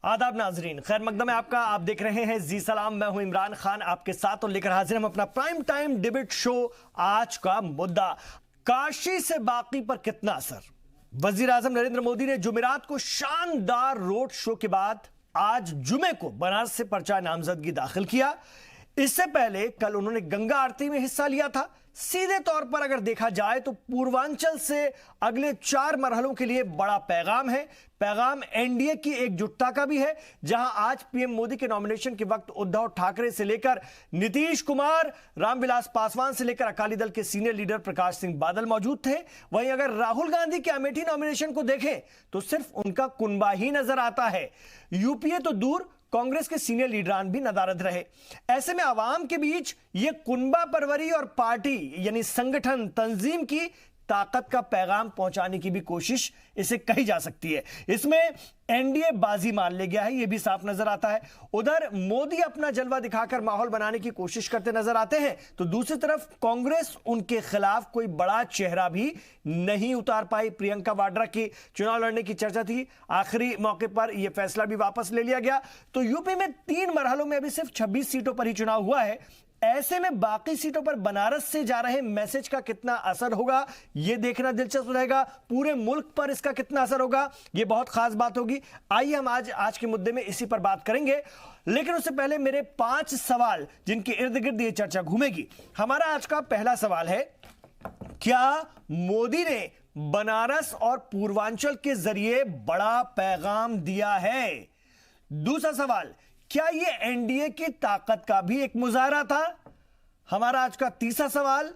आदाब नाजरीन, खैर मकदम है आपका। आप देख रहे हैं जी सलाम। मैं हूं इमरान खान आपके साथ और लेकर हाजिर हम अपना प्राइम टाइम डिबेट शो। आज का मुद्दा, काशी से बाकी पर कितना असर। वजीर आजम नरेंद्र मोदी ने जुमेरात को शानदार रोड शो के बाद आज जुमे को बनारस से पर्चा नामजदगी दाखिल किया। इससे पहले कल उन्होंने गंगा आरती में हिस्सा लिया था। सीधे तौर पर अगर देखा जाए तो पूर्वांचल से अगले 4 मरहलों के लिए बड़ा पैगाम है। पैगाम एनडीए की एकजुटता का भी है, जहां आज पीएम मोदी के नॉमिनेशन के वक्त उद्धव ठाकरे से लेकर नीतीश कुमार, रामविलास पासवान से लेकर अकाली दल के सीनियर लीडर प्रकाश सिंह बादल मौजूद थे। वहीं अगर राहुल गांधी के अमेठी नॉमिनेशन को देखें तो सिर्फ उनका कुनबा ही नजर आता है। यूपीए तो दूर, कांग्रेस के सीनियर लीडरान भी नदारद रहे। ऐसे में आवाम के बीच यह कुनबा परवरी और पार्टी यानी संगठन तंजीम की ताकत का पैगाम पहुंचाने की भी कोशिश इसे कही जा सकती है। इसमें एनडीए बाजी मान ले गया है, यह भी साफ नजर आता है। उधर मोदी अपना जलवा दिखाकर माहौल बनाने की कोशिश करते नजर आते हैं, तो दूसरी तरफ कांग्रेस उनके खिलाफ कोई बड़ा चेहरा भी नहीं उतार पाई। प्रियंका वाड्रा की चुनाव लड़ने की चर्चा थी, आखिरी मौके पर यह फैसला भी वापस ले लिया गया। तो यूपी में 3 मरहलों में अभी सिर्फ 26 सीटों पर ही चुनाव हुआ है। ऐसे में बाकी सीटों पर बनारस से जा रहे मैसेज का कितना असर होगा, यह देखना दिलचस्प रहेगा। पूरे मुल्क पर इसका कितना असर होगा, यह बहुत खास बात होगी। आइए हम आज के मुद्दे में इसी पर बात करेंगे, लेकिन उससे पहले मेरे 5 सवाल जिनके इर्द गिर्द यह चर्चा घूमेगी। हमारा आज का पहला सवाल है, क्या मोदी ने बनारस और पूर्वांचल के जरिए बड़ा पैगाम दिया है? दूसरा सवाल, क्या यह एनडीए की ताकत का भी एक मुजाहरा था? हमारा आज का तीसरा सवाल,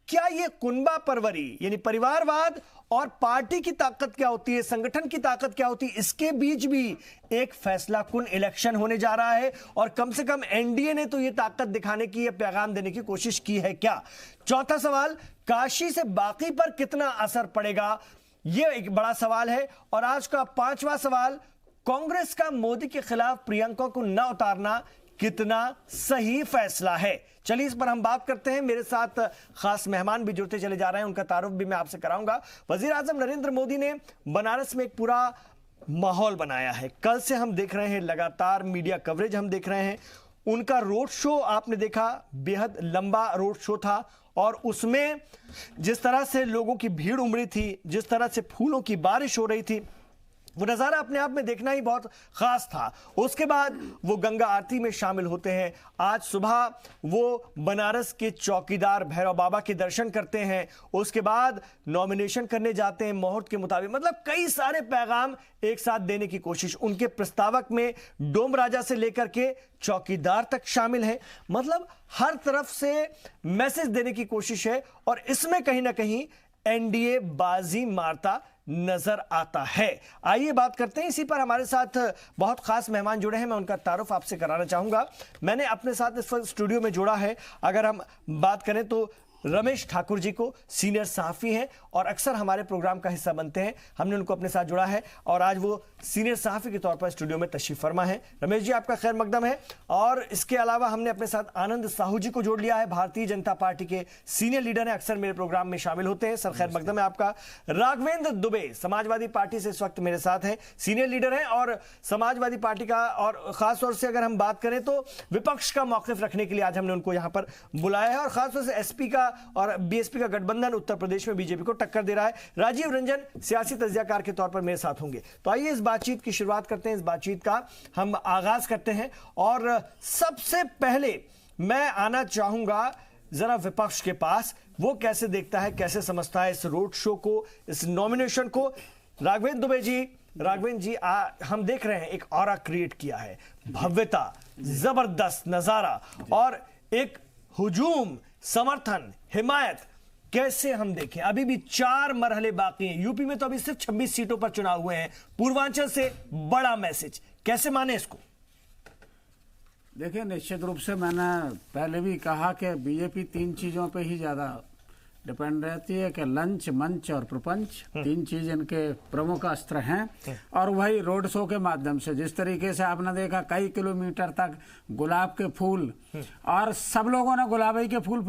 क्या यह कुनबा परवरी यानी परिवारवाद और पार्टी की ताकत क्या होती है, संगठन की ताकत क्या होती है, इसके बीच भी एक फैसला कुन इलेक्शन होने जा रहा है? और कम से कम एनडीए ने तो यह ताकत दिखाने की, यह पैगाम देने की कोशिश की है क्या? चौथा सवाल, काशी से बाकी पर कितना असर पड़ेगा, यह एक बड़ा सवाल है। और आज का 5वां सवाल, कांग्रेस का मोदी के खिलाफ प्रियंका को न उतारना कितना सही फैसला है? चलिए इस पर हम बात करते हैं। मेरे साथ खास मेहमान भी जुड़ते चले जा रहे हैं, उनका तारुफ भी मैं आपसे कराऊंगा। वजीर आजम नरेंद्र मोदी ने बनारस में एक पूरा माहौल बनाया है। कल से हम देख रहे हैं, लगातार मीडिया कवरेज हम देख रहे हैं। उनका रोड शो आपने देखा, बेहद लंबा रोड शो था और उसमें जिस तरह से लोगों की भीड़ उमड़ी थी, जिस तरह से फूलों की बारिश हो रही थी, वो नज़ारा अपने आप में देखना ही बहुत ख़ास था। उसके बाद वो गंगा आरती में शामिल होते हैं। आज सुबह वो बनारस के चौकीदार भैरव बाबा के दर्शन करते हैं। उसके बाद नॉमिनेशन करने जाते हैं मुहूर्त के मुताबिक। मतलब कई सारे पैगाम एक साथ देने की कोशिश। उनके प्रस्तावक में डोम राजा से लेकर के चौकीदार तक शामिल है। मतलब हर तरफ से मैसेज देने की कोशिश है और इसमें कहीं ना कहीं एनडीए बाजी मारता नजर आता है। आइए बात करते हैं। इसी पर हमारे साथ बहुत खास मेहमान जुड़े हैं, मैं उनका तारुफ आपसे कराना चाहूंगा। मैंने अपने साथ इस वक्त स्टूडियो में जोड़ा है, अगर हम बात करें तो रमेश ठाकुर जी को, सीनियर सहाफ़ी हैं और अक्सर हमारे प्रोग्राम का हिस्सा बनते हैं। हमने उनको अपने साथ जोड़ा है और आज वो सीनियर सहाफ़ी के तौर पर स्टूडियो में तशरीफ फरमा है। रमेश जी, आपका खैर मकदम है। और इसके अलावा हमने अपने साथ आनंद साहू जी को जोड़ लिया है, भारतीय जनता पार्टी के सीनियर लीडर हैं, अक्सर मेरे प्रोग्राम में शामिल होते हैं। सर खैर मकदम है आपका। राघवेंद्र दुबे समाजवादी पार्टी से इस वक्त मेरे साथ हैं, सीनियर लीडर हैं और समाजवादी पार्टी का, और खासतौर से अगर हम बात करें तो विपक्ष का मौक़िफ़ रखने के लिए आज हमने उनको यहाँ पर बुलाया है। और खासतौर से एसपी का और बीएसपी का गठबंधन उत्तर प्रदेश में बीजेपी को टक्कर दे रहा है। राजीव रंजन सियासी तज्जियाकार के तौर पर मेरे साथ होंगे। तो आइए इस बातचीत की शुरुआत करते हैं, इस बातचीत का हम आगाज करते हैं। और सबसे पहले मैं आना चाहूंगा जरा विपक्ष के पास, वो कैसे देखता है, कैसे समझता है इस रोड शो को, इस नॉमिनेशन को। राघवेंद्र दुबे जी, राघवेंद्र जी, हम देख रहे हैं एक ऑरा क्रिएट किया है, भव्यता, जबरदस्त नजारा और एक हुजूम, समर्थन, हिमायत, कैसे हम देखें? अभी भी 4 मरहले बाकी हैं। यूपी में तो अभी सिर्फ 26 सीटों पर चुनाव हुए हैं। पूर्वांचल से बड़ा मैसेज, कैसे माने इसको? देखिए, निश्चित रूप से मैंने पहले भी कहा कि बीजेपी 3 चीजों पे ही ज्यादा डिपेंड रहती है कि लंच, मंच और प्रपंच, 3 चीज इनके प्रमुख अस्त्र हैं। और वही रोड शो के माध्यम से, जिस तरीके से आपने देखा कई किलोमीटर तक गुलाब के फूल, और सब लोगों ने गुलाबी के फूल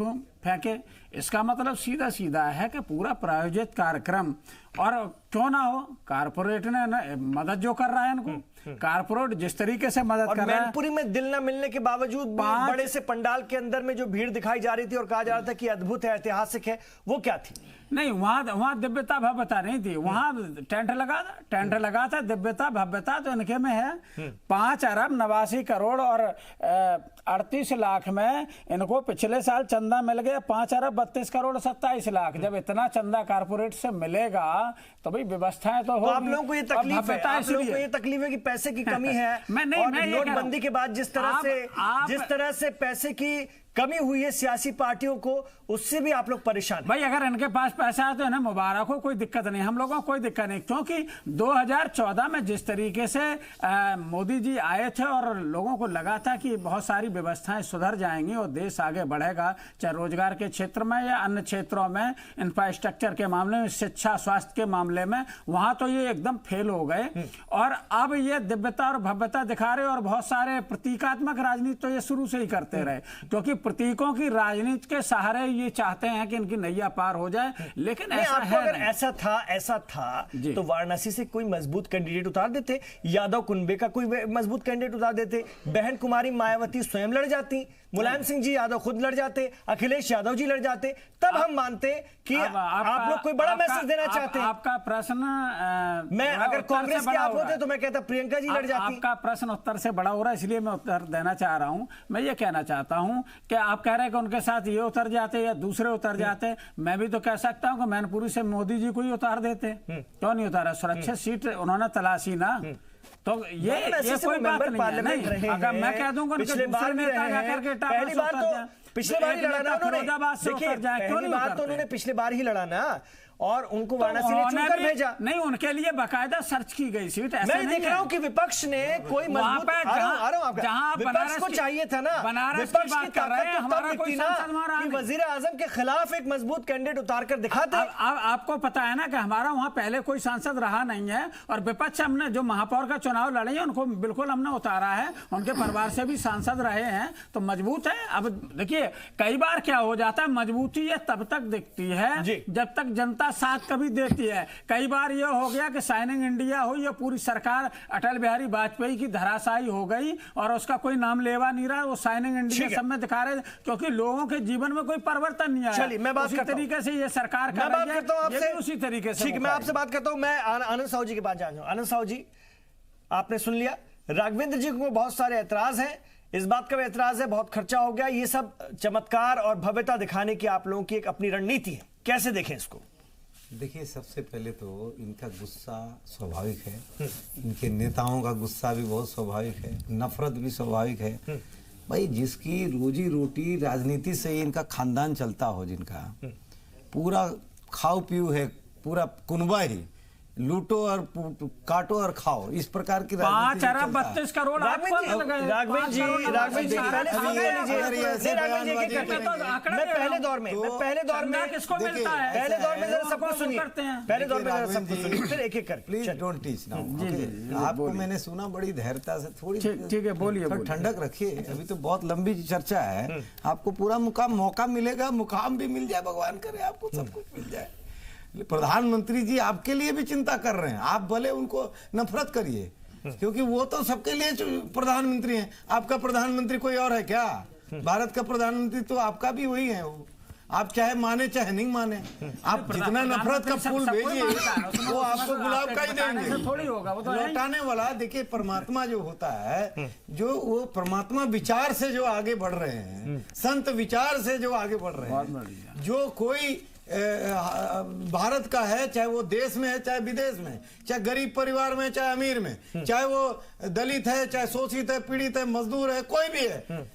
फेंके। इसका मतलब सीधा सीधा है कि पूरा प्रायोजित कार्यक्रम, और क्यों ना हो, कारपोरेट ने मदद जो कर रहा है इनको, कारपोरेट जिस तरीके से मदद कर रहा है। मैनपुरी में दिल न मिलने के बावजूद बड़े से पंडाल के अंदर में जो भीड़ दिखाई जा रही थी और कहा जा रहा था कि अद्भुत है, ऐतिहासिक है, वो क्या थी? नहीं, वहां दिव्यता भव्यता नहीं थी, वहां टेंट लगा था। दिव्यता भव्यता तो इनके में है। 5 अरब 89 करोड़ और 38 लाख में इनको पिछले साल चंदा मिल गया 5 अरब 32 करोड़ 27 लाख। जब इतना चंदा कारपोरेट से मिलेगा तो भाई व्यवस्थाएं तो होगी। आप लोगों को ये तकलीफ है, आप लोगों को ये तकलीफ है कि पैसे की कमी है। मैं नोटबंदी के बाद जिस तरह से पैसे की कमी हुई है सियासी पार्टियों को, उससे भी आप लोग परेशान। भाई अगर इनके पास पैसा है तो इन्हें मुबारक हो, कोई दिक्कत नहीं, हम लोगों को कोई दिक्कत नहीं। क्योंकि 2014 में जिस तरीके से मोदी जी आए थे और लोगों को लगा था कि बहुत सारी व्यवस्थाएं सुधर जाएंगी और देश आगे बढ़ेगा, चाहे रोजगार के क्षेत्र में या अन्य क्षेत्रों में, इंफ्रास्ट्रक्चर के मामले में, शिक्षा स्वास्थ्य के मामले में, वहां तो ये एकदम फेल हो गए। और अब ये दिव्यता और भव्यता दिखा रहे और बहुत सारे प्रतीकात्मक राजनीति तो ये शुरू से ही करते रहे, क्योंकि प्रतीकों की राजनीति के सहारे ये चाहते हैं कि इनकी नैया पार हो जाए। लेकिन ऐसा है अगर ऐसा था तो वाराणसी से कोई मजबूत कैंडिडेट उतार देते, यादव कुनबे का कोई मजबूत कैंडिडेट उतार देते, बहन कुमारी मायावती स्वयं लड़ जाती, मुलायम सिंह जी यादव खुद लड़ जाते, अखिलेश यादव जी लड़ जाते, तब हम मानते कि आप लोग कोई बड़ा मैसेज देना चाहते हैं। आपका प्रश्न मैं अगर कांग्रेस के आप होते तो मैं कहता प्रियंका जी लड़ जाती। आपका प्रश्न उत्तर से बड़ा हो रहा है, इसलिए मैं उत्तर देना चाह रहा हूं। मैं ये कहना चाहता हूं कि आप कह रहे हैं कि उनके साथ ये उतर जाते या दूसरे उतर जाते, मैं भी तो कह सकता हूं कि मैनपुरी से मोदी जी को ही उतार देते। क्यों नहीं उतारा? सुरक्षित सीट उन्होंने तलाशी ना, तो ये कोई बात नहीं। अगर मैं कह दूंगा पिछले बार में पहली बार तो पिछले बार ही लड़ाना उन्होंने, पहली बार तो उन्होंने पिछले बार ही लड़ाना और उनको वाराणसी ने चुनकर भेजा। नहीं, उनके लिए बाकायदा सर्च की गई सीट। मैं देख रहा हूं कि विपक्ष ने कोई मजबूत, जहां विपक्ष को चाहिए था ना, विपक्ष की ताकत तब दिखती ना कि वजीर आजम के खिलाफ एक मजबूत कैंडिडेट उतार कर दिखाते। आपको पता है ना कि हमारा वहां पहले कोई सांसद रहा नहीं है, और विपक्ष हमने जो महापौर का चुनाव लड़े हैं उनको बिल्कुल हमने उतारा है, उनके परिवार से भी सांसद रहे हैं, तो मजबूत है। अब देखिए, कई बार क्या हो जाता है, मजबूती ये तब तक दिखती है जब तक जनता साथ कभी देती है। कई बार ये हो गया कि साइनिंग इंडिया हो, ये पूरी सरकार अटल बिहारी वाजपेयी की धराशायी हो गई और उसका कोई नाम लेवा नहीं रहा, वो साइनिंग इंडिया सब में दिखा रहे, क्योंकि लोगों के जीवन में कोई परिवर्तन नहीं आया। चलिए, मैं बात करता हूं, तरीके से ये सरकार कर रही है, ये उसी तरीके से। ठीक है, मैं आपसे बात करता हूं। मैं आनंद साहू जी के पास जा रहा हूं। आनंद साहू जी, आपने सुन लिया, राघवेंद्र जी को बहुत सारे ऐतराज हैं, इस बात का भी ऐतराज है बहुत खर्चा हो गया, ये सब चमत्कार और भव्यता दिखाने की आप लोगों की एक अपनी रणनीति है, कैसे देखें इसको? देखिए, सबसे पहले तो इनका गुस्सा स्वाभाविक है, इनके नेताओं का गुस्सा भी बहुत स्वाभाविक है, नफरत भी स्वाभाविक है। भाई, जिसकी रोजी रोटी राजनीति से ही इनका खानदान चलता हो, जिनका पूरा खाओ पीओ है, पूरा कुनबा ही लूटो और काटो और खाओ, इस प्रकार की 5 अरब 32 करोड़ राघवेंद्र जी पहले दौर में किसको मिलता है, पहले दौर में जरा सबको सुनिए, पहले दौर में जरा सबको सुनिए, फिर एक एक कर। Please don't teach now. आपको मैंने सुना बड़ी धैर्यता से, थोड़ी ठीक है, बोलिए, ठंडक रखिए, अभी तो बहुत लंबी चर्चा है, आपको पूरा मौका मिलेगा, मुकाम भी मिल जाए, भगवान करे आपको सब कुछ मिल जाए। प्रधानमंत्री जी आपके लिए भी चिंता कर रहे हैं, आप भले उनको नफरत करिए, क्योंकि वो तो सबके लिए प्रधानमंत्री हैं। आपका प्रधानमंत्री कोई और है क्या? भारत का प्रधानमंत्री तो आपका भी वही है, वो आप चाहे माने चाहे नहीं माने, आप जितना नफरत का फूल भेजिए वो आपको गुलाब का ही देंगे, थोड़ी होगा वो तो लौटाने वाला। देखिए, परमात्मा जो होता है, जो वो परमात्मा विचार से जो आगे बढ़ रहे हैं, संत विचार से जो आगे बढ़ रहे हैं, जो कोई भारत का है, चाहे वो देश में है चाहे विदेश में, चाहे गरीब परिवार में चाहे अमीर में, चाहे वो दलित है चाहे शोषित है, पीड़ित है, मजदूर है, कोई भी है,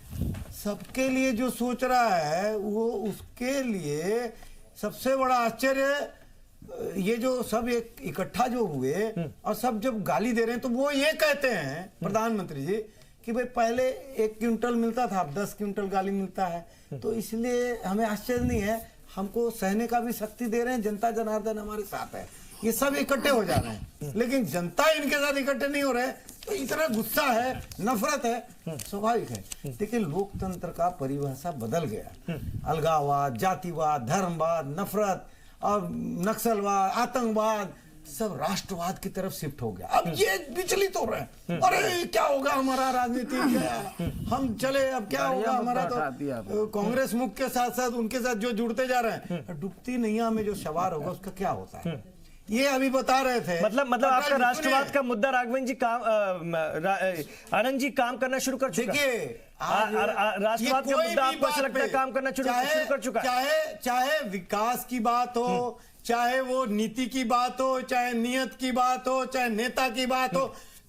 सबके लिए जो सोच रहा है, वो उसके लिए सबसे बड़ा आश्चर्य। ये जो सब एक इकट्ठा जो हुए और सब जब गाली दे रहे हैं, तो वो ये कहते हैं प्रधानमंत्री जी कि भाई पहले 1 क्विंटल मिलता था, अब 10 क्विंटल गाली मिलता है, तो इसलिए हमें आश्चर्य नहीं है, हमको सहने का भी शक्ति दे रहे हैं, जनता जनार्दन हमारे साथ है। ये सब इकट्ठे हो जा रहे हैं, लेकिन जनता इनके साथ इकट्ठे नहीं हो रहे, तो इतना गुस्सा है, नफरत है, स्वाभाविक है। देखिए लोकतंत्र का परिभाषा बदल गया। अलगाववाद, जातिवाद, धर्मवाद, नफरत और नक्सलवाद, आतंकवाद सब राष्ट्रवाद की तरफ शिफ्ट हो गया। अब ये विचलित हो रहे हैं, अरे क्या होगा हमारा राजनीति, हम चले अब क्या होगा हमारा। तो कांग्रेस मुख के साथ साथ उनके साथ जो जुड़ते जा रहे हैं, डूबती नैया में जो सवार होगा उसका क्या होता है, ये अभी बता रहे थे। मतलब आपका राष्ट्रवाद का मुद्दा राघवेंद्र जी आनंद जी काम करना शुरू कर चुका है। राष्ट्रवाद का मुद्दा आपको ऐसा लगता है काम करना शुरू कर चुका है? चाहे विकास की बात हो, चाहे वो नीति की बात हो, चाहे नियत की बात हो, चाहे नेता की बात हो,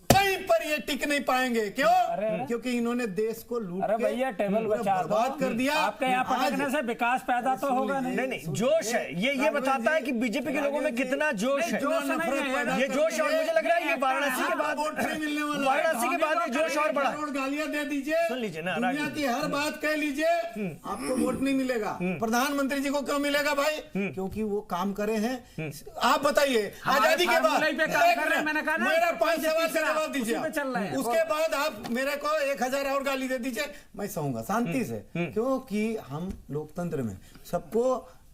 कहीं पर ये टिक नहीं पाएंगे। क्यों? क्योंकि इन्होंने देश को लूट के भैया टेबल बर्बाद कर दिया। आपके यहाँ पटकने से विकास पैदा तो होगा नहीं, जोश है। ये बताता है कि बीजेपी के लोगों में कितना जोश है। ये जोश, और मुझे लग रहा है ये वाराणसी के बाद वोट नहीं मिलने वाला, वाराणसी के बाद ये जोश और बढ़ा। गालियां दे दीजिए, सुन लीजिए ना, दुनिया की हर बात कह लीजिए, आपको वोट नहीं मिलेगा। प्रधानमंत्री जी को क्यों मिलेगा भाई? क्योंकि वो काम करे हैं। आप बताइए, आजादी के बाद मेरा 5 सवाल का जवाब दीजिए। उसके बाद आप मेरे को 1000 और गाली दे दीजिए, मैं सहूंगा शांति से। क्योंकि हम लोकतंत्र में सबको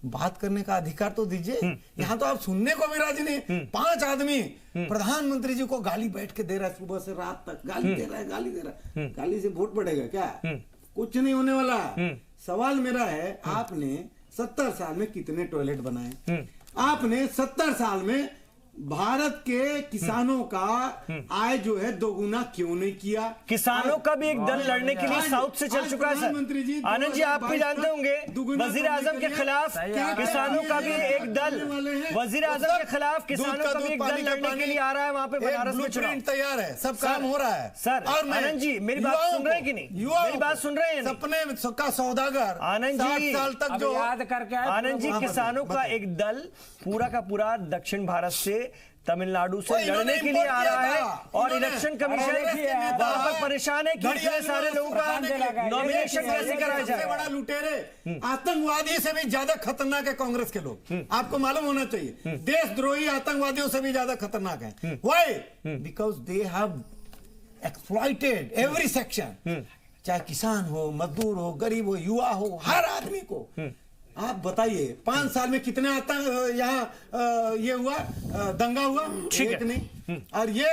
बात करने का अधिकार तो दीजिए। यहाँ तो आप सुनने को भी राजी नहीं। 5 आदमी प्रधानमंत्री जी को गाली बैठ के दे रहा है, सुबह से रात तक गाली दे रहा है, गाली दे रहा है। गाली से वोट बढ़ेगा क्या? कुछ नहीं होने वाला। सवाल मेरा है, आपने 70 साल में कितने टॉयलेट बनाए? आपने 70 साल में भारत के किसानों का आय जो है दोगुना क्यों नहीं किया? किसानों का भी एक दल लड़ने के लिए साउथ से चल चुका है सर। आनंद जी आप भी जानते होंगे, वजीर आजम के खिलाफ किसानों का भी एक दल, वजीर आजम के खिलाफ किसानों का भी एक दल लड़ने के लिए आ रहा है। वहाँ पे बनारस में चुनाव तैयार है, सब काम हो रहा है सर। और आनंद जी मेरी बात सुन रहे हैं कि नहीं? मेरी बात सुन रहे हैं? सपने का सौदागर आनंद जी 60 साल तक जो याद करके आनंद जी किसानों का एक दल पूरा का पूरा दक्षिण भारत से तमिलनाडु से लड़ने के लिए आ रहा है, और इलेक्शन कमीशन वहां पर परेशान है कि इतने सारे लोगों का नॉमिनेशन कैसे कराया जाए। बड़ा लुटेरे, आतंकवादी से भी ज्यादा खतरनाक है कांग्रेस के लोग। आपको मालूम होना चाहिए, देशद्रोही आतंकवादियों से भी ज्यादा खतरनाक है। Why? Because they have exploited every section, चाहे किसान हो, मजदूर हो, गरीब हो, युवा हो, हर आदमी को। आप बताइए 5 साल में कितने यहाँ ये हुआ, दंगा हुआ? एक नहीं। और ये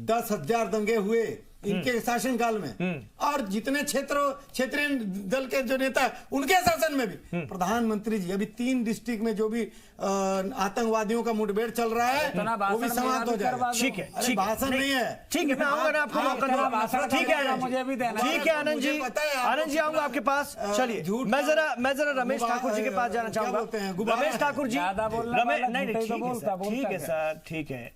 10,000 दंगे हुए इनके शासनकाल में। और जितने क्षेत्रीय दल के जो नेता उनके शासन में भी। प्रधानमंत्री जी अभी 3 डिस्ट्रिक्ट में जो भी आतंकवादियों का मुठभेड़ चल रहा है वो भी समाप्त हो जाएगा। ठीक है, ठीक भाषण नहीं है, ठीक है, मैं आऊंगा ना आपको मौका दूंगा। ठीक है मुझे भी देना। ठीक है आनंद जी, आनंद जी आऊंगा आपके पास। चलिए मैं जरा रमेश ठाकुर जी के पास जाना चाहूंगा। रमेश ठाकुर जी, नहीं ठीक है सर, ठीक है।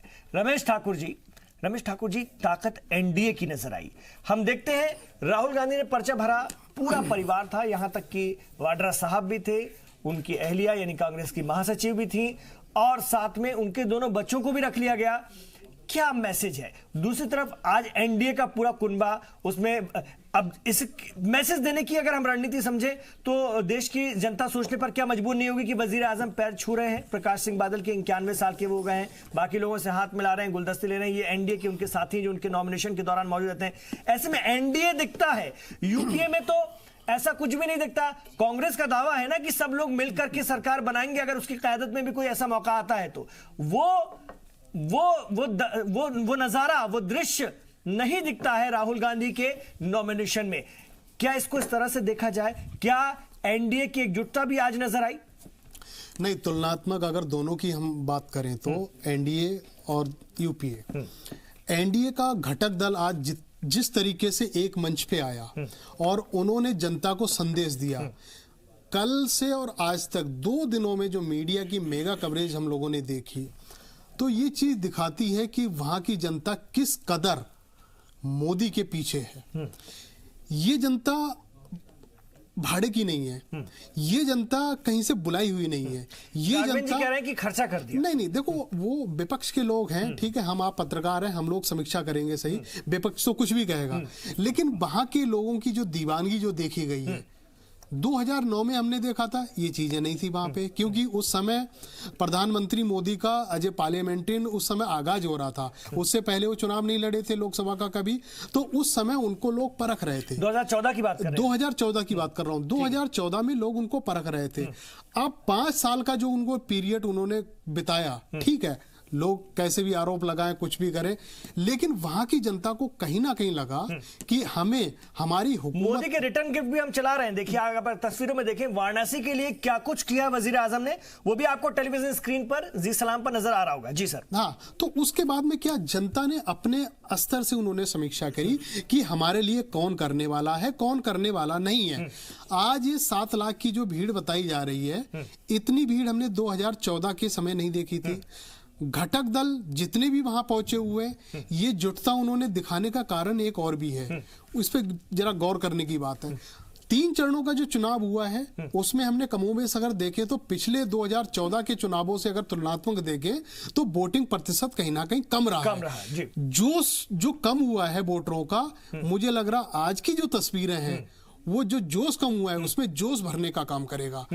रमेश ठाकुर जी ताकत एनडीए की नजर आई। हम देखते हैं राहुल गांधी ने पर्चा भरा, पूरा परिवार था, यहां तक कि वाड्रा साहब भी थे, उनकी अहलिया यानी कांग्रेस की महासचिव भी थी, और साथ में उनके दोनों बच्चों को भी रख लिया गया। क्या मैसेज है? दूसरी तरफ आज एनडीए का पूरा कुनबा उसमें। अब इस मैसेज देने की अगर हम रणनीति समझे तो देश की जनता सोचने पर क्या मजबूर नहीं होगी कि वजीर आजम पैर छू रहे हैं? प्रकाश सिंह बादल के 91 साल के वो हो गए हैं, बाकी लोगों से हाथ मिला रहे हैं, गुलदस्ते ले रहे हैं। ये एनडीए के उनके साथी जो उनके नॉमिनेशन के दौरान मौजूद रहते हैं। ऐसे में एनडीए दिखता है, यूपीए में तो ऐसा कुछ भी नहीं दिखता। कांग्रेस का दावा है ना कि सब लोग मिलकर के सरकार बनाएंगे, अगर उसकी क़यादत में भी कोई ऐसा मौका आता है तो। वो नजारा, वो दृश्य नहीं दिखता है राहुल गांधी के नॉमिनेशन में। क्या इसको इस तरह से देखा जाए? क्या एनडीए की एकजुटता भी आज नजर आई? नहीं, तुलनात्मक अगर दोनों की हम बात करें तो एनडीए और यूपीए, एनडीए का घटक दल आज जिस तरीके से एक मंच पे आया और उन्होंने जनता को संदेश दिया, कल से और आज तक 2 दिनों में जो मीडिया की मेगा कवरेज हम लोगों ने देखी, तो ये चीज दिखाती है कि वहां की जनता किस कदर मोदी के पीछे है। ये जनता भाड़े की नहीं है, ये जनता कहीं से बुलाई हुई नहीं है। ये जनता कह रहे हैं कि खर्चा कर दिया। नहीं, देखो वो विपक्ष के लोग हैं, ठीक है, हम आप पत्रकार हैं, हम लोग समीक्षा करेंगे, सही, विपक्ष तो कुछ भी कहेगा, लेकिन वहां के लोगों की जो दीवानगी जो देखी गई है, 2009 में हमने देखा था ये चीजें नहीं थी वहां पे, क्योंकि उस समय प्रधानमंत्री मोदी का एज ए पार्लियामेंटेरियन उस समय आगाज हो रहा था। उससे पहले वो चुनाव नहीं लड़े थे लोकसभा का कभी, तो उस समय उनको लोग परख रहे थे। 2014 की बात कर रहे हैं। 2014 की बात कर रहा हूं। 2014 में लोग उनको परख रहे थे। अब 5 साल का जो उनको पीरियड उन्होंने बिताया, ठीक है, लोग कैसे भी आरोप लगाएं, कुछ भी करें, लेकिन वहां की जनता को कहीं ना कहीं लगा कि हमें हमारी हुकूमत, मोदी के रिटर्न गिफ्ट भी हम चला रहे हैं। देखिए अगर तस्वीरों में देखें वाराणसी के लिए क्या कुछ किया वजीर आजम ने, वो भी आपको टेलीविजन स्क्रीन पर जी सलाम पर नजर आ रहा होगा। जी सर। हाँ, तो उसके बाद में क्या जनता ने अपने स्तर से उन्होंने समीक्षा करी कि हमारे लिए कौन करने वाला है, कौन करने वाला नहीं है। आज ये 7 लाख की जो भीड़ बताई जा रही है, इतनी भीड़ हमने 2014 के समय नहीं देखी थी। घटक दल जितने भी वहां पहुंचे हुए, ये जुटता उन्होंने दिखाने का कारण एक और भी है, उस पर जरा गौर करने की बात है। 3 चरणों का जो चुनाव हुआ है, उसमें हमने कमोबेश अगर देखें तो पिछले 2014 के चुनावों से अगर तुलनात्मक देखें तो वोटिंग प्रतिशत कहीं ना कहीं कम रहा है। जी। जो कम हुआ है वोटरों का, मुझे लग रहा आज की जो तस्वीरें हैं वो जो जोश कम हुआ है उसमें जोश भरने का काम करेगा।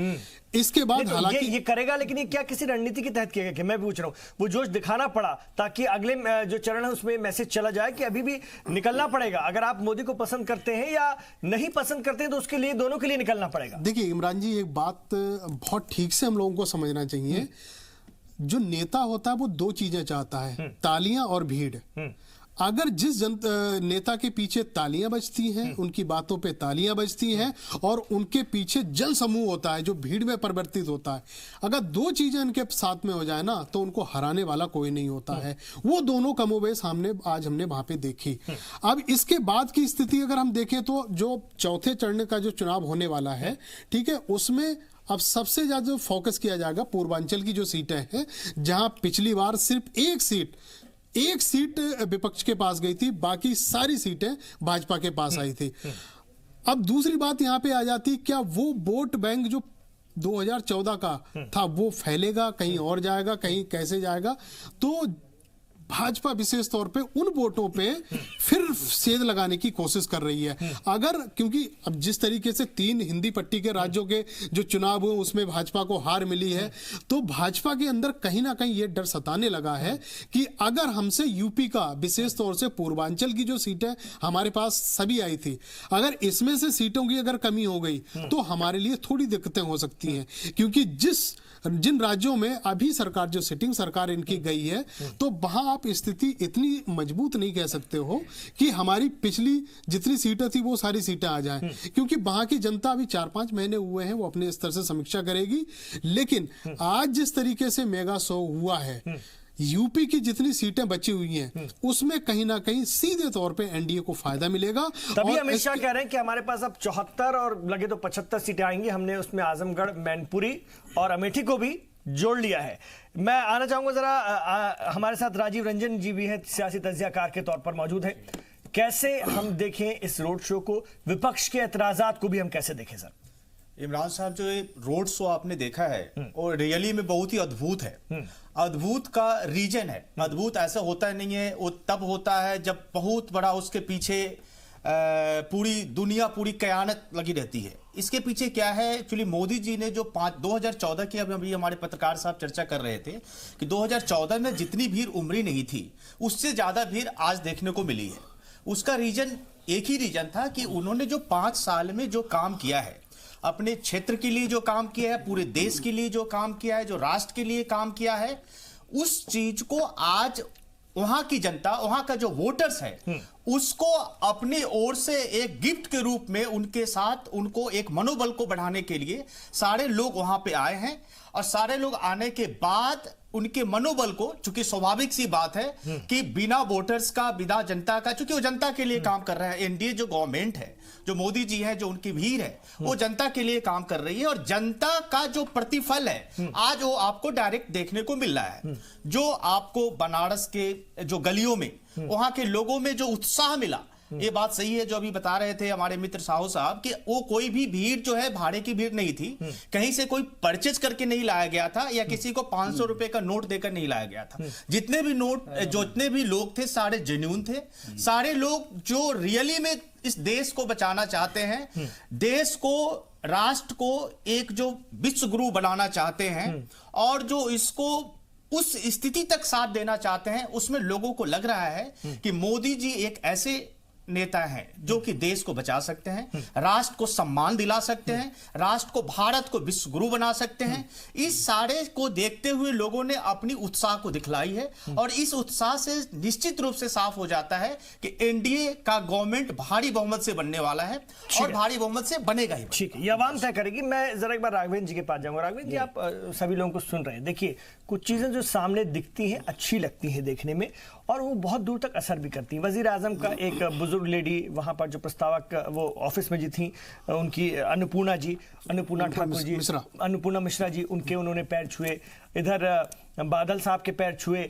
इसके बाद हालांकि ये करेगा, लेकिन ये क्या किसी रणनीति के तहत किया गया? मैं पूछ रहा हूं, वो जोश दिखाना पड़ा ताकि अगले जो चरण है उसमें मैसेज चला जाए कि अभी भी निकलना पड़ेगा। अगर आप मोदी को पसंद करते हैं या नहीं पसंद करते हैं तो उसके लिए, दोनों के लिए निकलना पड़ेगा। देखिए इमरान जी, एक बात बहुत ठीक से हम लोगों को समझना चाहिए। जो नेता होता है वो 2 चीजें चाहता है, तालियां और भीड़। अगर जिस नेता के पीछे तालियां बजती हैं, उनकी बातों पे तालियां बजती हैं और उनके पीछे जन समूह होता है जो भीड़ में परिवर्तित होता है, अगर 2 चीजें इनके साथ में हो जाए ना तो उनको हराने वाला कोई नहीं होता है। वो दोनों कमोबेश आज हमने वहां पे देखी। अब इसके बाद की स्थिति अगर हम देखें तो जो चौथे चरण का जो चुनाव होने वाला है, ठीक है, उसमें अब सबसे ज्यादा जो फोकस किया जाएगा पूर्वांचल की जो सीटें हैं, जहां पिछली बार सिर्फ एक सीट विपक्ष के पास गई थी, बाकी सारी सीटें भाजपा के पास आई थी। अब दूसरी बात यहां पे आ जाती, क्या वो वोट बैंक जो 2014 का था वो फैलेगा, कहीं और जाएगा, कहीं कैसे जाएगा? तो भाजपा विशेष तौर पे उन वोटों पे फिर सेंध लगाने की कोशिश कर रही है। अगर, क्योंकि अब जिस तरीके से 3 हिंदी पट्टी के राज्यों के जो चुनाव हुए उसमें भाजपा को हार मिली है, तो भाजपा के अंदर कहीं ना कहीं ये डर सताने लगा है कि अगर हमसे यूपी का, विशेष तौर से पूर्वांचल की जो सीटें हमारे पास सभी आई थी, अगर इसमें से सीटों की अगर कमी हो गई तो हमारे लिए थोड़ी दिक्कतें हो सकती हैं। क्योंकि जिन राज्यों में अभी सरकार, जो सिटिंग सरकार इनकी गई है, तो वहां आप स्थिति इतनी मजबूत नहीं कह सकते हो कि हमारी पिछली जितनी सीटें थी वो सारी सीटें आ जाएं, क्योंकि वहां की जनता अभी 4-5 महीने हुए हैं, वो अपने स्तर से समीक्षा करेगी। लेकिन आज जिस तरीके से मेगा शो हुआ है, यूपी की जितनी सीटें बची हुई हैं उसमें कहीं ना कहीं सीधे तौर पे एनडीए को फायदा मिलेगा। तभी अमित शाह कह रहे हैं कि हमारे पास अब 74 और लगे तो 75 सीटें आएंगी। हमने उसमें आजमगढ़, मैनपुरी और अमेठी को भी जोड़ लिया है। मैं आना चाहूंगा जरा, हमारे साथ राजीव रंजन जी भी हैं, सियासी तज्जियाकार के तौर पर मौजूद है। कैसे हम देखें इस रोड शो को, विपक्ष के एतराजात को भी हम कैसे देखें सर? इमरान साहब, जो ये रोड शो आपने देखा है और रियली में बहुत ही अद्भुत है। अद्भुत का रीजन है, अद्भुत ऐसा होता नहीं है, वो तब होता है जब बहुत बड़ा उसके पीछे पूरी दुनिया, पूरी कयानत लगी रहती है। इसके पीछे क्या है? एक्चुअली मोदी जी ने जो 2014 की, अभी हमारे पत्रकार साहब चर्चा कर रहे थे कि 2014 में जितनी भीड़ उमड़ी नहीं थी उससे ज्यादा भीड़ आज देखने को मिली है। उसका रीजन एक ही रीजन था कि उन्होंने जो 5 साल में जो काम किया है, अपने क्षेत्र के लिए जो काम किया है, पूरे देश के लिए जो काम किया है, जो राष्ट्र के लिए काम किया है, उस चीज को आज वहां की जनता, वहां का जो वोटर्स है, उसको अपनी ओर से एक गिफ्ट के रूप में उनके साथ, उनको एक मनोबल को बढ़ाने के लिए सारे लोग वहां पे आए हैं। और सारे लोग आने के बाद उनके मनोबल को, चूंकि स्वाभाविक सी बात है कि बिना वोटर्स का, बिना जनता का, चूंकि वो जनता के लिए काम कर रहा है, एनडीए जो गवर्नमेंट है, जो मोदी जी है, जो उनकी भीड़ है, वो जनता के लिए काम कर रही है। और जनता का जो प्रतिफल है आज वो आपको डायरेक्ट देखने को मिल रहा है। जो आपको बनारस के जो गलियों में, वहां के लोगों में जो उत्साह मिला, ये बात सही है जो अभी बता रहे थे हमारे मित्र साहू साहब कि वो कोई भी भीड़ जो है भाड़े की भीड़ नहीं थी, कहीं से कोई परचेज करके नहीं लाया गया था या किसी को 500 रुपए का नोट देकर नहीं लाया गया था। जितने भी नोट, जितने भी लोग थे सारे जेन्युइन थे, सारे लोग जो रियली में इस देश को बचाना चाहते हैं, देश को, राष्ट्र को एक जो विश्व गुरु बनाना चाहते हैं और जो इसको उस स्थिति तक साथ देना चाहते हैं, उसमें लोगों को लग रहा है कि मोदी जी एक ऐसे नेता हैं जो कि देश को बचा सकते हैं, राष्ट्र को सम्मान दिला सकते हैं, राष्ट्र को, भारत को विश्व गुरु बना सकते हैं। इस सारे को देखते हुए लोगों ने अपनी उत्साह को दिखलाई है और इस उत्साह से निश्चित रूप से साफ हो जाता है कि एनडीए का गवर्नमेंट भारी बहुमत से बनने वाला है और भारी बहुमत से बनेगा ही। ठीक है, ये आवाम तय करेगी। मैं जरा एक बार राघवेंद्र जी के पास जाऊंगा। राघवेंद्र जी, आप सभी लोगों को सुन रहे हैं। देखिए, कुछ चीजें जो सामने दिखती हैं अच्छी लगती हैं देखने में और वो बहुत दूर तक असर भी करती हैं। वजीर आजम का एक बुजुर्ग लेडी वहां पर जो प्रस्तावक वो ऑफिस में जी थी, उनकी अन्नपूर्णा ठाकुर जी, अन्नपूर्णा मिश्रा जी, उन्होंने पैर छुए। इधर बादल साहब के पैर छुए,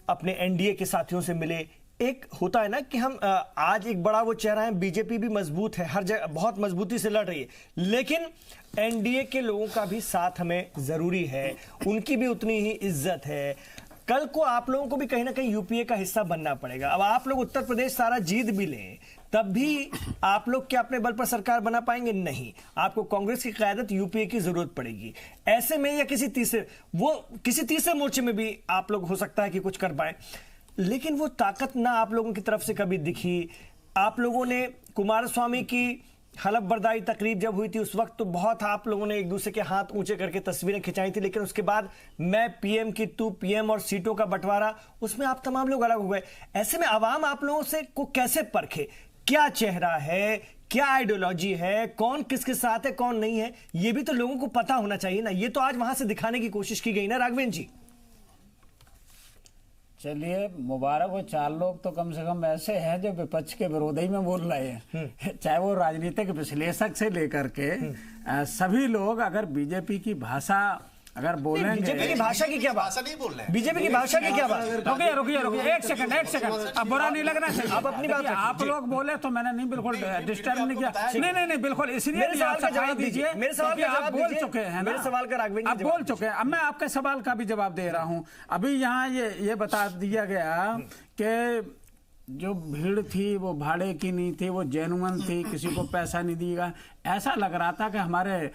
अपने एनडीए के साथियों से मिले। एक होता है ना कि हम आज एक बड़ा वो चेहरा है, बीजेपी भी मजबूत है, हर जगह बहुत मजबूती से लड़ रही है, लेकिन एनडीए के लोगों का भी साथ हमें जरूरी है, उनकी भी उतनी ही इज्जत है। कल को आप लोगों को भी कहीं ना कहीं यूपीए का हिस्सा बनना पड़ेगा। अब आप लोग उत्तर प्रदेश सारा जीत भी लें, तब भी आप लोग क्या अपने बल पर सरकार बना पाएंगे? नहीं, आपको कांग्रेस की क़यादत यूपीए की जरूरत पड़ेगी। ऐसे में या किसी तीसरे मोर्चे में भी आप लोग हो सकता है कि कुछ कर पाए, लेकिन वो ताकत ना आप लोगों की तरफ से कभी दिखी। आप लोगों ने कुमारस्वामी की हलफ बर्दारी तकरीब जब हुई थी उस वक्त तो बहुत आप लोगों ने एक दूसरे के हाथ ऊंचे करके तस्वीरें खिंचाई थी, लेकिन उसके बाद मैं पीएम की तू पीएम और सीटों का बंटवारा, उसमें आप तमाम लोग अलग हो गए। ऐसे में आवाम आप लोगों से को कैसे परखे? क्या चेहरा है, क्या आइडियोलॉजी है, कौन किसके साथ है, कौन नहीं है, ये भी तो लोगों को पता होना चाहिए ना। ये तो आज वहां से दिखाने की कोशिश की गई ना राघवेंद्र जी। चलिए, मुबारक हो, 4 लोग तो कम से कम ऐसे हैं जो विपक्ष के विरोधी में बोल रहे हैं, चाहे वो राजनीतिक विश्लेषक से लेकर के सभी लोग। अगर बीजेपी की भाषा अगर बोलेंगे, बीजेपी की भाषा की क्या बात? नहीं बोल रहे हैं बीजेपी की भाषा की क्या बात? रुकिए, एक सेकंड, अब बुरा नहीं लगना चाहिए। आप अपनी बात आप लोग बोले तो मैंने नहीं, बिल्कुल डिस्टर्ब नहीं किया। नहीं, बिल्कुल, इसलिए मेरे सवाल का जवाब दीजिए। मेरे सवाल का आप बोल चुके हैं, मेरे सवाल का राघवेंद्र आप बोल चुके हैं। अब मैं आपके सवाल का भी जवाब दे रहा हूं। अभी यहाँ ये बता दिया गया कि जो भीड़ थी वो भाड़े की नहीं थी, वो जेन्युइन थी, किसी को पैसा नहीं दिएगा। ऐसा लग रहा था कि हमारे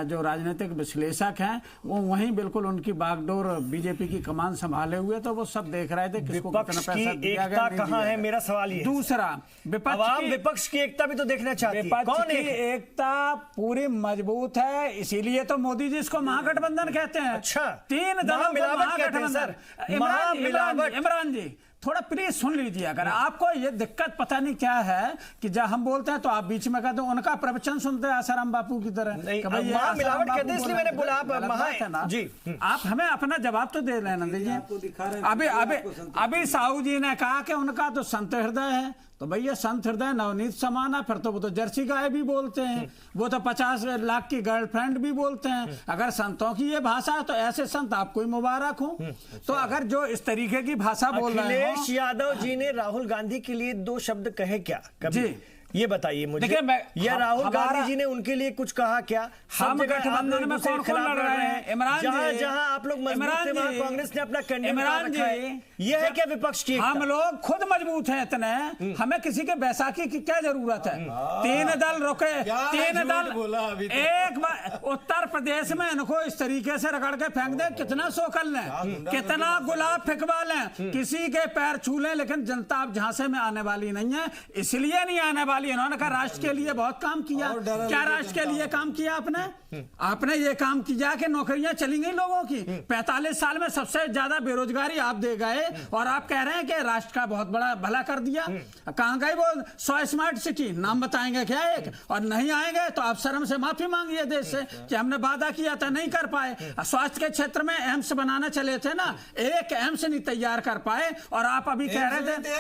जो राजनीतिक विश्लेषक हैं वो वहीं बिल्कुल उनकी बागडोर बीजेपी की कमान संभाले हुए, तो वो सब देख रहे थे किसको कितना पैसा दिया गया, नहीं कहाँ है। मेरा सवाल ये दूसरा, विपक्ष की एकता भी तो देखना चाहती है। कौन है? एकता पूरी मजबूत है, इसीलिए तो मोदी जी इसको महागठबंधन कहते हैं। अच्छा, 3 दलों को महागठबंधन। इमरान जी थोड़ा प्लीज सुन लीजिए। अगर आपको ये दिक्कत पता नहीं क्या है कि जब हम बोलते हैं तो आप बीच में कहते हो, उनका प्रवचन सुनते हैं आसाराम बापू की तरह। मिलावट कहते हैं, इसलिए मैंने बोला आप जी, आप हमें अपना जवाब तो दे लेना दीजिए। अभी साहू जी ने कहा कि उनका तो संत हृदय है, तो भैया संत हृदय नवनीत समाना, फिर तो वो तो जर्सी गाय भी बोलते हैं, वो तो 50 लाख की गर्लफ्रेंड भी बोलते हैं। अगर संतों की ये भाषा है तो ऐसे संत आपको ही मुबारक हो। तो अगर जो इस तरीके की भाषा बोल रहे हैं, अखिलेश यादव जी ने राहुल गांधी के लिए 2 शब्द कहे क्या कभी? जी, ये बताइए मुझे। या राहुल गांधी जी ने उनके लिए कुछ कहा क्या? हम गठबंधन में कौन लड़ रहे हैं? इमरान जी, जहां आप लोग मजबूत थे वहां कांग्रेस ने अपना कैंडिडेट रखा है। ये है क्या विपक्ष की? हम लोग खुद मजबूत हैं इतने, हमें किसी के बैसाखी की क्या जरूरत है? 3 दल रुके, 3 दल एक बार उत्तर प्रदेश में इनको इस तरीके से रगड़ के फेंक दे, कितना सोकल लें, कितना गुलाब फेंकवा लें, किसी के पैर छू लें, लेकिन जनता अब झांसे में आने वाली नहीं है। इसलिए नहीं आने वाली, इन्होंने कहा राष्ट्र के लिए बहुत काम किया। क्या राष्ट्र के लिए काम किया आपने ये काम किया कि नौकरियां चली गई लोगों की। 45 साल में सबसे ज्यादा बेरोजगारी आप दे गए और आप कह रहे हैं कि राष्ट्र का बहुत बड़ा भला कर दिया। कहां गई वो 100 स्मार्ट सिटी? नाम बताएंगे क्या एक? और नहीं आएंगे तो आप शर्म से माफी मांगिए देश से कि हमने वादा किया था, नहीं कर पाए। स्वास्थ्य के क्षेत्र में एम्स बनाना चले थे ना, एक एम्स नहीं तैयार कर पाए, और आप अभी कह रहे थे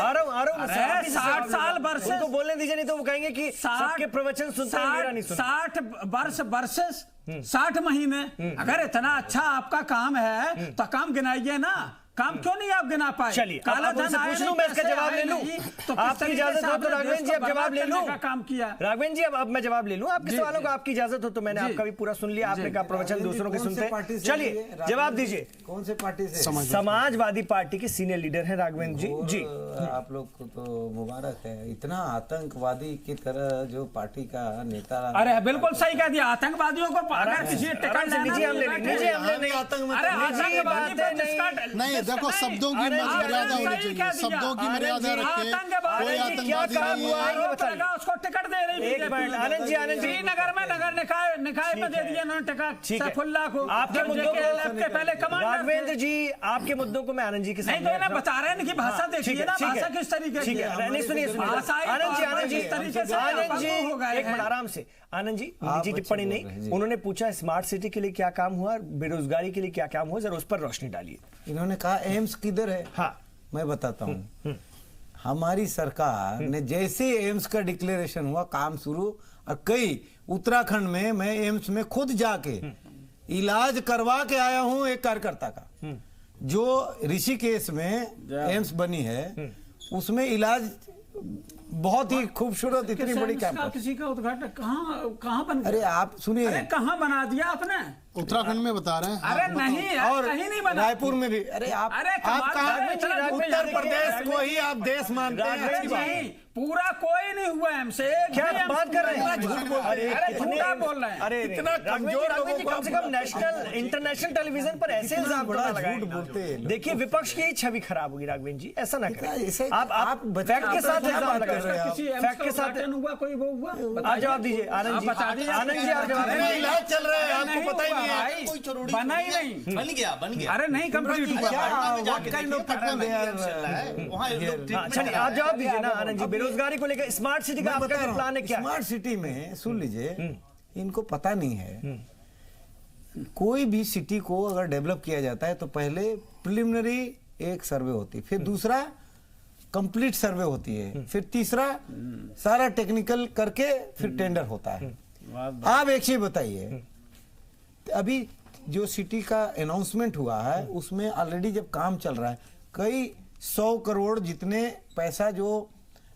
60 साल वर्ष। बोलने दीजिए, नहीं तो वो कहेंगे कि सबके प्रवचन सुनते हैं, मेरा नहीं सुनते। 60 वर्ष वर्सेस 60 महीने। अगर इतना अच्छा आपका काम है तो काम गिनाइए ना। काम क्यों नहीं आप गिना पाए? चलिए, काला अब धन आपसे आया पूछ नहीं, लूं, मैं इसका पैसे जवाब आए ले लूं। नहीं, तो किस आपकी तरीके इजाजत से हो तो आपने राघवेंद्र देश जी को अब जवाब ले बर्बाद लूं। करने का काम किया। राघवेंद्र जी अब मैं जवाब ले लूं आपके जी, सवालों जी। का। आपकी इजाजत हो तो मैंने जी। आपका भी पूरा सुन लिया, आपने कहा प्रवचन दूसरों के कौन से पार्टी सुनते। से चलिए लिए? जवाब राघवेंद्र जी, दीजिए। कौन से पार्टी से? समाजवादी पार्टी के सीनियर लीडर हैं राघवेंद्र जी। जी आप लोग को तो मुबारक है, इतना आतंकवादी की तरह जो पार्टी का नेता। अरे बिल्कुल सही कह दिया, आतंकवादियों को अगर किसी टिकट आराम से निजी हमले नहीं, निजी हमले नहीं। अरे आतंकवादी पे जिसका नहीं, देखो शब्दों की अरे मर्यादा होनी सही चाहिए, कह दिया। शब्दों की मर्यादा रखें। कोई आनंद जी, क्या आतंकवादी काम नहीं हुआ है। ये बताइए। उसको टिकट दे रही एक मिनट, आनंद जी, आनंद जी। श्रीनगर में नगर निकाय में दे दिया उन्होंने टिकट ठीक है। सैफुल्लाह को। आपके जब मुद्दों JKLF के पहले को कमांडर राघवेंद्र जी, आपके मुद्दों को मैं आनंद जी के नहीं सामने तो इन्हें बता रहे हैं कि भाषा देखिए ना, भाषा किस तरीके की ठीक है, नहीं सुनिए सुनिए। भाषाई आनंद जी, तौर पर आनंद जी, जिस तरीके से आनंद जी, हो गए एक मिनट हैं। आराम से। आनंद जी, निजी अच्छे टिप्पणी बोल रहे हैं, नहीं, जी। उन्होंने पूछा स्मार्ट सिटी के लिए क्या काम हुआ, बेरोजगारी के लिए क्या काम हुआ, जरा उस पर रोशनी डालिए। इन्होंने कहा एम्स किधर है? हाँ, मैं बताता हूँ। हमारी सरकार ने जैसे एम्स का डिक्लेरेशन हुआ, काम शुरू। और कई उत्तराखंड में मैं एम्स में खुद जाके इलाज करवा के आया हूँ एक कार्यकर्ता का, जो ऋषिकेश में एम्स बनी है, उसमें इलाज बहुत ही खूबसूरत, इतनी बड़ी कैंपस। किसी का उद्घाटन कहाँ बन गया? अरे आप सुनिए, अरे कहाँ बना दिया आपने? उत्तराखंड में बता रहे हैं। अरे नहीं यार, और कहीं नहीं बना। रायपुर में भी। अरे आप कमाल कहाँ? कर रहे हैं, उत्तर प्रदेश को ही आप देश मानते हैं, अरे अच्छी बात है। नहीं, पूरा कोई नहीं हुआ हमसे। क्या बात कर रहे हैं? झूठ बोल रहे हैं। अरे झूठा बोल रहे हैं। अरे इतना राघवेंद्र कमजोर जी, लोगों को कम से कम नेशनल इंटरनेशनल टेलीविजन पर ऐसे इतना इल्जाम बड़ा तो ना लगाएं। झूठ बोलते हैं लोग। देखिए विपक्ष की ही छवि खराब होगी राघवेंद्र जी, ऐसा ना ऐसे- करें। आप आप फैक्ट के साथ क्या इल्जाम बात कर रहे हैं लगाएं। आप? किसी फैक्ट के साथ उद्घाटन हुआ, कोई वो हुआ? आप जवाब दीजिए आनंद जी। आप बता दीजिए। आनंद जी आप जवाब अरे दीजिए। इलाज चल रहा है, आपको नहीं पता ही हुआ नहीं है। भाई, कोई जरूरी बना ही नहीं। बन गया अरे नहीं कंप्लीट हुआ। क्या जाके what kind of देखिए, people they are, चल रहा है, वहाँ लोग हाँ, treatment चलिए करा आप रहे जवाब हैं। दीजिए ना आनंद जी। बेरोजगारी को लेकर स्मार्ट सिटी का मैं आपका बता जो रहा प्लान है हूँ, क्या है? स्मार्ट सिटी में सुन लीजिए, इनको पता नहीं है। कोई भी सिटी को अगर डेवलप किया जाता है तो पहले प्रिलिमिनरी एक सर्वे होती है, फिर दूसरा कंप्लीट सर्वे होती है, फिर तीसरा सारा टेक्निकल करके फिर टेंडर होता है। आप एक चीज बताइए, अभी जो सिटी का अनाउंसमेंट हुआ है उसमें ऑलरेडी जब काम चल रहा है, कई 100 करोड़ जितने पैसा जो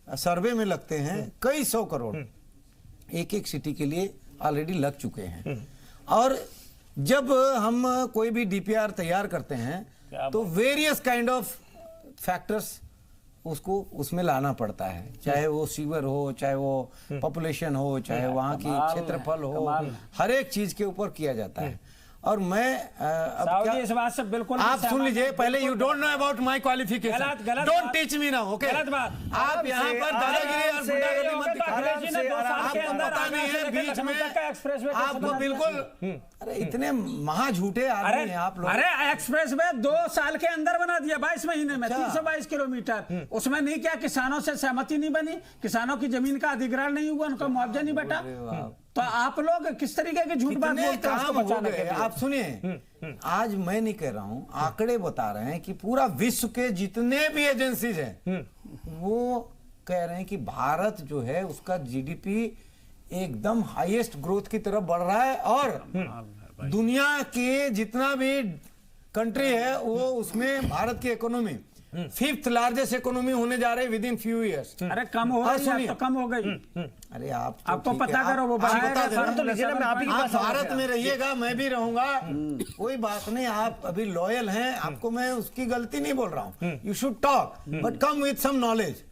सर्वे में लगते हैं, कई 100 करोड़ एक एक सिटी के लिए ऑलरेडी लग चुके हैं। और जब हम कोई भी डीपीआर तैयार करते हैं तो वेरियस काइंड ऑफ फैक्टर्स उसको उसमें लाना पड़ता है, चाहे वो सीवर हो, चाहे वो पॉपुलेशन हो, चाहे वहाँ की क्षेत्रफल हो, हर एक चीज के ऊपर किया जाता है। और मैं अब साहू क्या, जी इस बात से बिल्कुल आप नहीं सुन सहमत लीजिए, हूं। पहले you don't know about my गलत क्वालिफिकेशन, बात। Don't teach me now, okay? गलत बात। आप यहाँ पर दादागिरी और गुंडागर्दी मत दिखाओ। अखिलेश जी ने 2 साल के आपको अंदर पता नहीं है, बीच में एक्सप्रेसवे आपको बिल्कुल, अरे इतने महा झूठे आदमी हैं आप लोग। अरे एक्सप्रेस वे 2 साल के अंदर बना दिया, 22 महीने में, अच्छा। 322 किलोमीटर। उसमें नहीं क्या किसानों से सहमति नहीं बनी, किसानों की जमीन का अधिग्रहण नहीं हुआ, उनका मुआवजा नहीं बटा। तो आप लोग किस तरीके के झूठ बात कितने बोलते हैं उसको काम हो बचाने के गए। लिए? आप सुनिए, आज मैं नहीं कह रहा हूं, आंकड़े बता रहे हैं कि पूरा विश्व के जितने भी एजेंसीज हैं वो कह रहे हैं कि भारत जो है उसका जीडीपी एकदम हाईएस्ट ग्रोथ की तरफ बढ़ रहा है, और दुनिया के जितना भी कंट्री है वो उसमें भारत की इकोनॉमी 5th लार्जेस्ट इकोनॉमी होने जा रही है विद इन फ्यू ईयर्स। अरे कम हो गई, सुनिए, अब तो कम हो गई। अरे आप तो आपको ठीक है, पता करो, वो आप बढ़ाएगा, बता देना। फर्म तो लीजिए ना, मैं आप ही के आप पास आऊंगा। भारत में रहिएगा, मैं भी रहूंगा, कोई बात नहीं। आप अभी लॉयल हैं, आपको मैं उसकी गलती नहीं बोल रहा हूँ। You should talk but come with some knowledge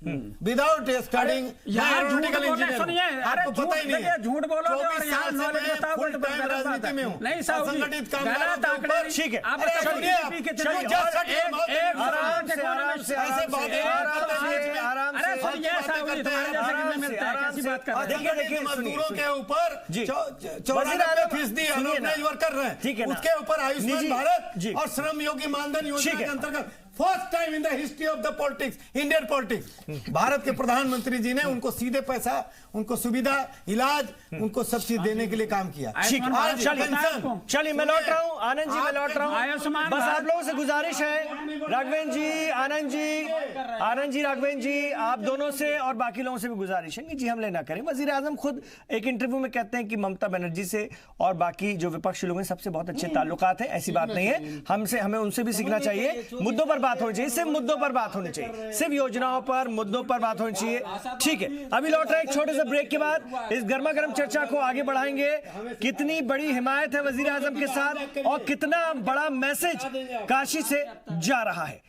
without studying. यहाँ झूठ बोलना, सुनिए, अरे आपको झूठ पता ही नहीं है। झूठ बोलोगे और 24 यहाँ साल से knowledge मैं बताओगे फुल तो टाइम गलत बात राजनीति है। में हूँ। नहीं साहू जी, असंगठित कामगारों गलत के आंकड़े ऊपर, नहीं। ठीक है। आप अरे बताओ सुनिए, GDP के चलिए, चलिए, just shut your एक- mouth. एक आराम से, एक- आराम से, ऐसे आराम बातें से, आराम करते से, हैं। आराम अरे से। सुनिए साहू जी, तुम्हारे जैसे आराम कितने से, मिलते हैं, आराम कैसी से। बात कर रहे हैं? देखिए, देखिए, मजदूरों सुनिए, के ऊपर जी। 94% सुनिए ना। अनऑर्गेनाइज्ड वर्क कर रहे ठीक है हैं, ना। उसके ऊपर आयुष्मान निजी- भारत जी। और श्रम योगी मानधन योजना ठीक के है। अंतर्गत first time in the history of the politics, Indian politics, Bharat के प्रधानमंत्री जी ने उनको सीधे पैसा, उनको सुविधा, इलाज, उनको सब चीज देने के लिए काम किया। ठीक है, आज पेंशन, चलिए मैं लौट रहा हूँ, आनंद जी मैं लौट रहा हूँ। आयुष्मान बस आप भारत- लोगों से गुजारिश है, राघवेंद्र जी, आनंद जी, राघवेंद्र जी, आप दोनों से और बाकी लोगों से भी गुजारिश है कि जी हमले ना करें। वजीर आजम खुद एक इंटरव्यू में कहते हैं कि ममता बनर्जी से और बाकी जो विपक्षी लोग हैं सबसे बहुत अच्छे ताल्लुकात हैं। ऐसी बात नहीं है, हमें उनसे भी सीखना चाहिए। मुद्दों पर बात होनी चाहिए, सिर्फ मुद्दों पर बात होनी चाहिए, सिर्फ योजनाओं पर, मुद्दों पर बात होनी चाहिए। ठीक है, अभी लौट रहे हैं एक छोटे से ब्रेक के बाद, इस गर्मा गर्म चर्चा को आगे बढ़ाएंगे। कितनी बड़ी हिमायत है वजीर आजम के साथ और कितना बड़ा मैसेज काशी से जा रहा है।